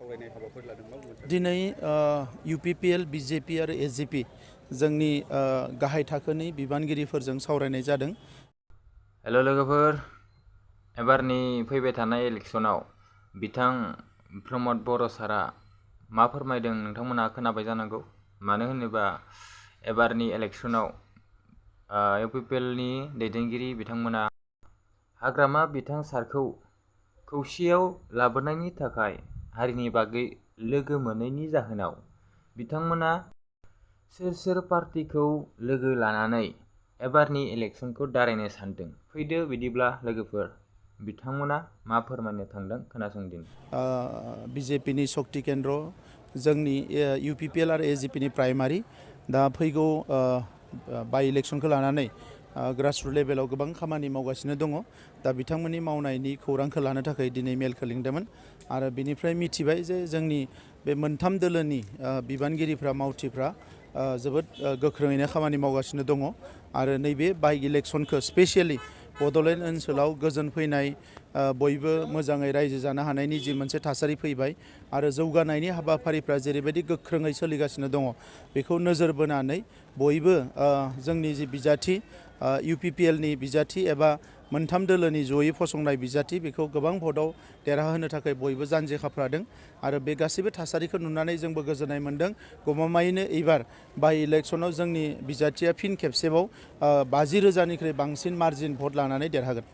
सावरायनाय हाबाफारि लादों मा बुंनो सानो? दिनै UPPL BJP आरो SJP जोंनि गाहाय थाखोनि बिबानगिरिफोरजों सावरायनाय जादों। हेल' लोगोफोर, एबारनि फैबाय थानाय इलेक्सनाव बिथां प्रमद बर' सारआ मा फोरमायदों नोंथांमोना खोनाबाय जानांगौ। मानो होनोबा एबारनि इलेक्सनाव UPPL नि दैदेनगिरि बिथांमोना हाग्रामा बिथां सारखौ खौसेयाव लाबोनायनि थाखाय हारिनि बागै लोगो मोनैनि जाहोनाव बिथांमोना सोर पार्टिखौ लोगो लानानै एबारनि इलेक्सनखौ दारायनो सानदों। फैदो बिदिब्ला लोगोफोर, बिथांमोना मा फोरमायनो थांदों खोनासंदिनि। BJP नि शक्ति केन्द्र, जोंनि UPPL आरो SJP नि प्राइमारि। दा फैगौ बाइ इलेक्सनखौ लानानै ग्रासरुट लेभेलाव गोबां खामानि मावगासिनो दङ। दा बिथांमोननि मावनायनि खौरांखौ लानो थाखाय दिनै मेलखौ लिंदोंमोन आरो बिनिफ्राय मिथिबाय जे जोंनि बे मोनथाम दोलोनि बिबानगिरिफ्रा मावथिफ्रा जोबोद गोख्रोङैनो खामानि मावगासिनो दङ आरो नैबे बाइ इलेक्सनखौ स्पेसियेलि बड'लेण्ड ओनसोलाव गोजोन फैनाय, बयबो मोजाङै रायजो जानो हानायनि जि मोनसे थासारि फैबाय आरो जौगानायनि हाबाफारिफ्रा जेरैबायदि गोख्रोङै सोलिगासिनो दङ, बेखौ नोजोर बोनानै बयबो जोंनि जि बिजाथि UPPL नि बिजाथि एबा मोनथाम दोलोनि जयै फसंनाय बिजाथि, बेखौ गोबां भटआव देरहाहोनो थाखाय बयबो जानजि खाफ्रादों आरो बे गासैबो थासारिखौ नुनानै जोंबो गोजोननाय मोन्दों। गमामायैनो एबार बाइ इलेक्सनाव जोंनि बिजाथिया फिन खेबसेबाव 50,000निख्रुइ बांसिन मार्जिन भट लानानै देरहागोन।